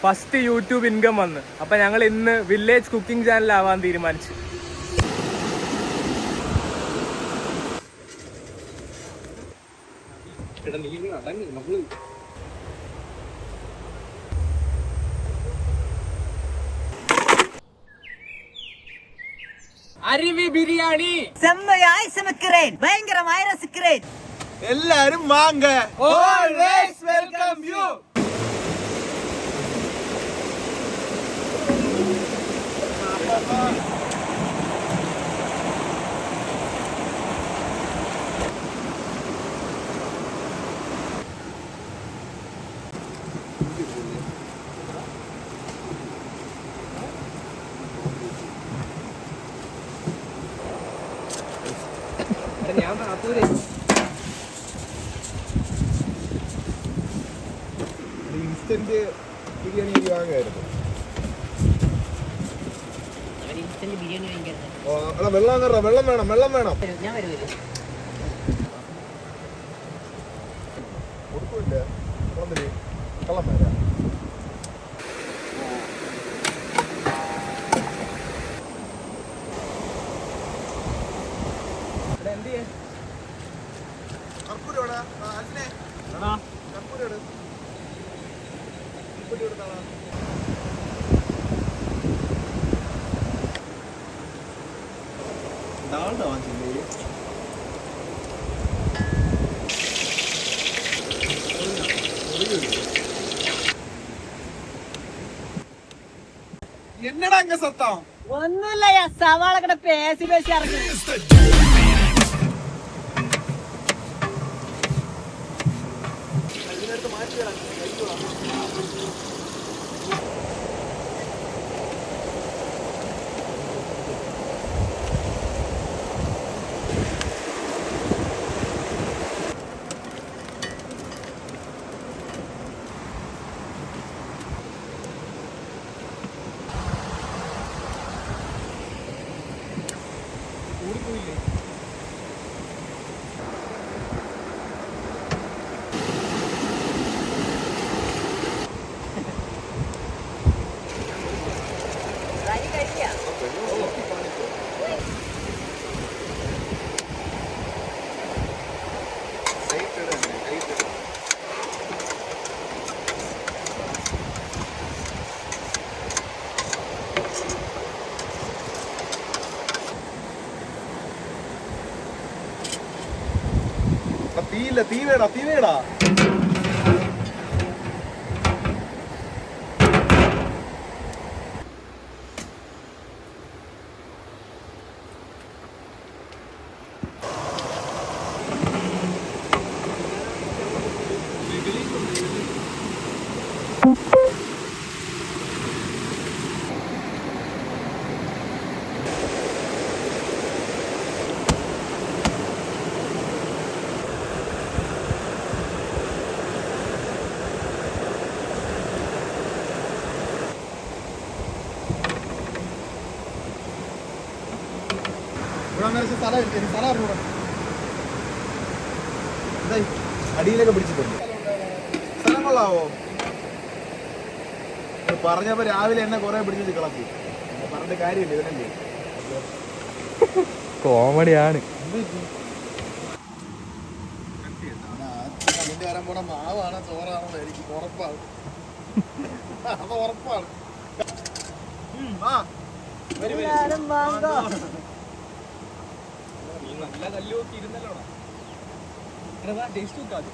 First YouTube income വന്ന്. അപ്പൊ ഞങ്ങൾ ഇന്ന് വില്ലേജ് കുക്കിംഗ് ചാനൽ ആവാൻ തീരുമാനിച്ചു. അരുവി ബിരിയാണി செம்மையாய் சமைக்கிறேன், பயங்கரமாய் ரசிக்கிறேன். എല്ലാരും വാങ്ക. Always welcome you. ഞാൻ നാത്തൂര് ഇൻസ്റ്റന്റ് ബിരിയാണി വാങ്ങായിരുന്നു. വെള്ളം വേണം. ഞാൻ വരുമല്ലോ. കൊടുക്കില്ല കള്ളം വരാം. എന്നടാ അങ്ങ് സത്തം ഒന്നുമില്ല, സവാള കട പേശി ഇറങ്ങി. തീവേടാ അടിയിലൊക്കെ പിടിച്ചിട്ടുണ്ട്. സ്ഥലം കൊള്ളാവോ? പറഞ്ഞപ്പോ രാവിലെ എന്നെ കൊറേ പിടിച്ചിട്ട് കളത്തി. പറഞ്ഞിട്ട് കാര്യമില്ല, ഇവനല്ലേ കോമഡിയാണ്. അതിന്റെ വരാൻ പോണ മാവാണ് ചോറാണെന്ന് എനിക്ക് ഉറപ്പാണ്. അത് ഉറപ്പാണ്. നല്ല കല്ല് നോക്കി ഇരുന്നല്ലോടാ. ടേസ്റ്റ് നോക്കാതെ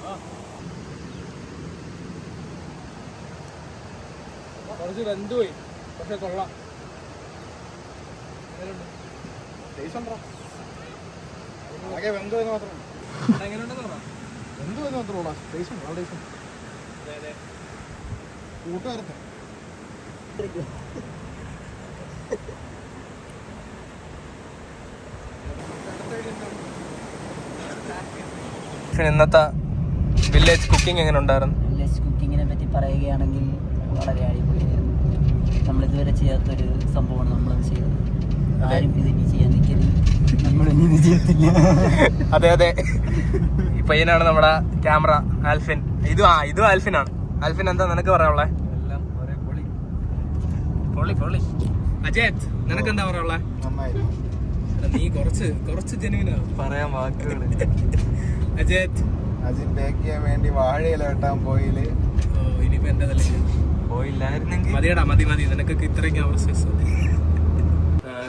കുറച്ച് വെന്തുപോയി, പക്ഷെ കൊള്ളാം. ആകെ വെന്തോന്ന് മാത്രം. എങ്ങനെയുണ്ടെന്ന് പറഞ്ഞാ വെന്തോന്ന് മാത്രമോടാ. ടേസ്റ്റ് കൂട്ടുകാരത്തെ ഇന്നത്തെ വില്ലേജ് കുക്കിംഗ് എങ്ങനെ ഉണ്ടായിരുന്നു? വില്ലേജ് കുക്കിങ്ങിനെ പറ്റി പറയുകയാണെങ്കിൽ വളരെ അടിപൊളിയായിരുന്നു. നമ്മളിതുവരെ ചെയ്യാത്തൊരു സംഭവമാണ് നമ്മളത് ചെയ്തത്. ആരും ഇതിനി ചെയ്യാൻ നിൽക്കരുത്, നമ്മളിനി ചെയ്യത്തില്ല. അതെ അതെ, ഈ പയ്യനാണ് നമ്മുടെ ക്യാമറ ആൽഫിൻ. ഇതും ആൽഫിനാണ്. ആൽഫിൻ എന്താ നിനക്ക് പറയാനുള്ളത്? എല്ലാം ഒരേ പൊളി. അജയ് നിനക്ക് എന്താ പറയാ? നന്നായിരുന്നു. നീ കുറച്ച് ജനുവിനാ പറയാൻ വാക്കുകള്. അജയ് അജിൻ ബേക്ക് ചെയ്യാൻ വേണ്ടി വാഴയില വെട്ടാൻ പോയില്. ഇനിയിപ്പോ എന്റെ തലേ പോയില്ലായിരുന്നെങ്കിൽ മതിയടാ, മതി നിനക്കൊക്കെ ഇത്രയ്ക്ക് അവസ്ഥ.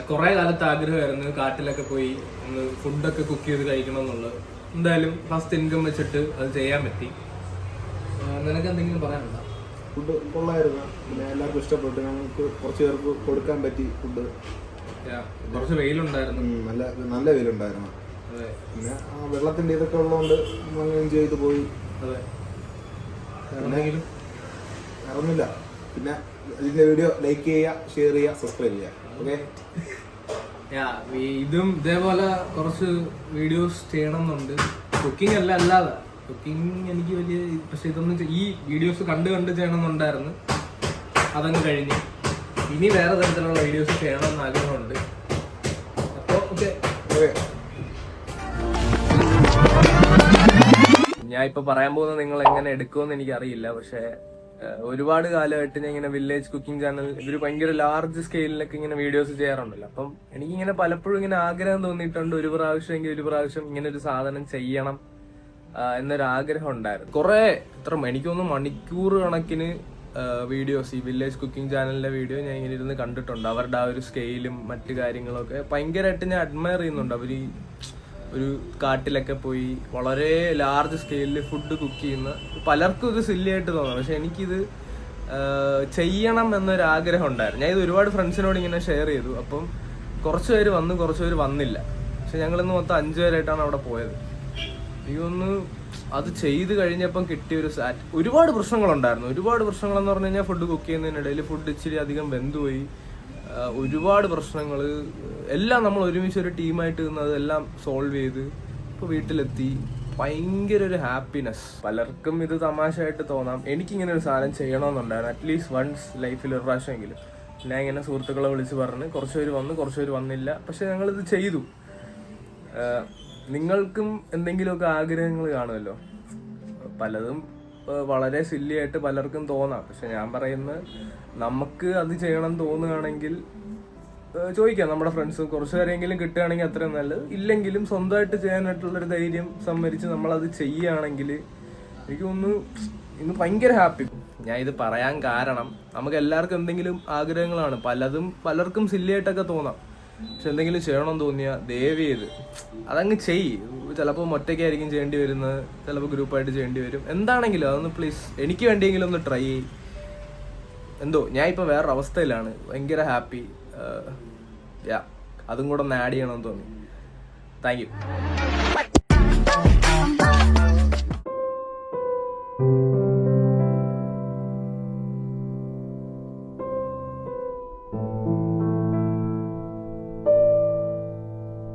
കുറെ കാലത്ത് ആഗ്രഹമായിരുന്നു കാട്ടിലൊക്കെ പോയി ഒന്ന് ഫുഡൊക്കെ കുക്ക് ചെയ്ത് കഴിക്കണം എന്നുള്ളത്. എന്തായാലും ഫസ്റ്റ് ഇൻകം വെച്ചിട്ട് അത് ചെയ്യാൻ പറ്റി. നിനക്ക് എന്തെങ്കിലും പറയാനുണ്ടോ? ഫുഡ് കൊള്ളായിരുന്നു. പിന്നെ എല്ലാവർക്കും ഇഷ്ടപ്പെട്ടു. ഞങ്ങൾക്ക് കുറച്ച് പേർക്ക് കൊടുക്കാൻ പറ്റി ഫുഡ്. കുറച്ച് വെയിലുണ്ടായിരുന്നു. നല്ല വെയിലുണ്ടായിരുന്നു. അതെ, പിന്നെ വെള്ളത്തിന്റെ ഇതൊക്കെ ഉള്ളതുകൊണ്ട് നമ്മൾ എൻജോയ് ചെയ്ത് പോയി. അതെ. എന്തെങ്കിലും ഇറങ്ങില്ല. പിന്നെ ഇതിന്റെ വീഡിയോ ലൈക്ക് ചെയ്യുക, ഷെയർ ചെയ്യുക, സബ്സ്ക്രൈബ് ചെയ്യുക. ഓക്കെ, ഇതും ഇതേപോലെ കുറച്ച് വീഡിയോസ് ചെയ്യണം എന്നുണ്ട്. കുക്കിംഗ് അല്ലാതെ കുക്കിംഗ് എനിക്ക് വലിയ, പക്ഷെ ഇതൊന്നും ഈ വീഡിയോസ് കണ്ട് ചെയ്യണമെന്നുണ്ടായിരുന്നു. അതങ്ങ് കഴിഞ്ഞ് ഇനി വേറെ തരത്തിലുള്ള വീഡിയോസ് ചെയ്യണമെന്ന് ആഗ്രഹമുണ്ട്. അപ്പോൾ ഓക്കെ, ഞാൻ ഇപ്പൊ പറയാൻ പോകുന്നത് നിങ്ങൾ എങ്ങനെ എടുക്കുമെന്ന് എനിക്കറിയില്ല. പക്ഷെ ഒരുപാട് കാലമായിട്ട് ഞാൻ ഇങ്ങനെ വില്ലേജ് കുക്കിംഗ് ചാനൽ ഇവര് ഭയങ്കര ലാർജ് സ്കെയിലിലൊക്കെ ഇങ്ങനെ വീഡിയോസ് ചെയ്യാറുണ്ടല്ലോ. അപ്പം എനിക്കിങ്ങനെ പലപ്പോഴും ഇങ്ങനെ ആഗ്രഹം തോന്നിയിട്ടുണ്ട്, ഒരു പ്രാവശ്യം ഇങ്ങനെ ഒരു സാധനം ചെയ്യണം എന്നൊരാഗ്രഹം ഉണ്ടായിരുന്നു. കുറെ എനിക്കൊന്ന് മണിക്കൂർ കണക്കിന് വീഡിയോസ് ഈ വില്ലേജ് കുക്കിംഗ് ചാനലിന്റെ വീഡിയോ ഞാൻ ഇങ്ങനെ ഇരുന്ന് കണ്ടിട്ടുണ്ട്. അവരുടെ ആ ഒരു സ്കെയിലും മറ്റു കാര്യങ്ങളൊക്കെ ഭയങ്കരമായിട്ട് ഞാൻ അഡ്മയർ ചെയ്യുന്നുണ്ട്. അവർ ഒരു കാട്ടിലൊക്കെ പോയി വളരെ ലാർജ് സ്കെയിലിൽ ഫുഡ് കുക്ക് ചെയ്യുന്ന, പലർക്കും ഇത് സില്ലിയായിട്ട് തോന്നാം, പക്ഷെ എനിക്കിത് ചെയ്യണം എന്നൊരാഗ്രഹം ഉണ്ടായിരുന്നു. ഞാൻ ഇത് ഒരുപാട് ഫ്രണ്ട്സിനോട് ഇങ്ങനെ ഷെയർ ചെയ്തു. അപ്പം കുറച്ച് പേര് വന്നു, കുറച്ച് പേര് വന്നില്ല. പക്ഷെ ഞങ്ങളിന്ന് മൊത്തം 5 പേരായിട്ടാണ് അവിടെ പോയത്. എനിക്കൊന്ന് അത് ചെയ്ത് കഴിഞ്ഞപ്പം കിട്ടിയൊരു ഒരുപാട് പ്രശ്നങ്ങളുണ്ടായിരുന്നു. ഒരുപാട് പ്രശ്നങ്ങളെന്ന് പറഞ്ഞു കഴിഞ്ഞാൽ ഫുഡ് കുക്ക് ചെയ്യുന്നതിനിടയിൽ ഫുഡ് ഇച്ചിരി അധികം വെന്തുപോയി. ഒരുപാട് പ്രശ്നങ്ങൾ എല്ലാം നമ്മൾ ഒരുമിച്ച് ഒരു ടീമായിട്ട് നിന്നതെല്ലാം സോൾവ് ചെയ്ത് ഇപ്പോൾ വീട്ടിലെത്തി. ഭയങ്കര ഒരു ഹാപ്പിനെസ്. പലർക്കും ഇത് തമാശയായിട്ട് തോന്നാം. എനിക്കിങ്ങനെ ഒരു സാധനം ചെയ്യണമെന്നുണ്ടായിരുന്നു, അറ്റ്ലീസ്റ്റ് വൺസ് ലൈഫിൽ ഒരു പ്രാവശ്യമെങ്കിലും. ഞാൻ ഇങ്ങനെ സുഹൃത്തുക്കളെ വിളിച്ച് പറഞ്ഞ് കുറച്ച് പേര് വന്നു, കുറച്ച് പേര് വന്നില്ല. പക്ഷെ ഞങ്ങളിത് ചെയ്തു. നിങ്ങൾക്കും എന്തെങ്കിലുമൊക്കെ ആഗ്രഹങ്ങൾ കാണുമല്ലോ. പലതും വളരെ സില്ലിയായിട്ട് പലർക്കും തോന്നാം. പക്ഷെ ഞാൻ പറയുന്നത്, നമുക്ക് അത് ചെയ്യണം തോന്നുകയാണെങ്കിൽ ചോദിക്കാം നമ്മുടെ ഫ്രണ്ട്സ്. കുറച്ച് പേരെങ്കിലും കിട്ടുകയാണെങ്കിൽ അത്രയും നല്ലത്. ഇല്ലെങ്കിലും സ്വന്തമായിട്ട് ചെയ്യാനായിട്ടുള്ളൊരു ധൈര്യം സംഭരിച്ച് നമ്മളത് ചെയ്യുകയാണെങ്കിൽ എനിക്ക് ഇന്ന് ഭയങ്കര ഹാപ്പി. ഞാൻ ഇത് പറയാൻ കാരണം, നമുക്ക് എല്ലാവർക്കും എന്തെങ്കിലും ആഗ്രഹങ്ങളാണ്. പലർക്കും സില്ലിയായിട്ടൊക്കെ തോന്നാം. പക്ഷെ എന്തെങ്കിലും ചെയ്യണമെന്ന് തോന്നിയാൽ ദയവ് ചെയ്ത് അതങ്ങ് ചിലപ്പോൾ ഒറ്റയ്ക്കായിരിക്കും ചെയ്യേണ്ടി വരുന്നത്, ചിലപ്പോൾ ഗ്രൂപ്പായിട്ട് ചെയ്യേണ്ടി വരും. എന്താണെങ്കിലും അതൊന്ന് പ്ലീസ് എനിക്ക് വേണ്ടിയെങ്കിലും ഒന്ന് ട്രൈ ചെയ്യും. ഞാൻ ഇപ്പോൾ വേറൊരു അവസ്ഥയിലാണ്. ഭയങ്കര ഹാപ്പി. അതും കൂടെ ഒന്ന് ആഡ് ചെയ്യണമെന്ന് തോന്നി. Thank you.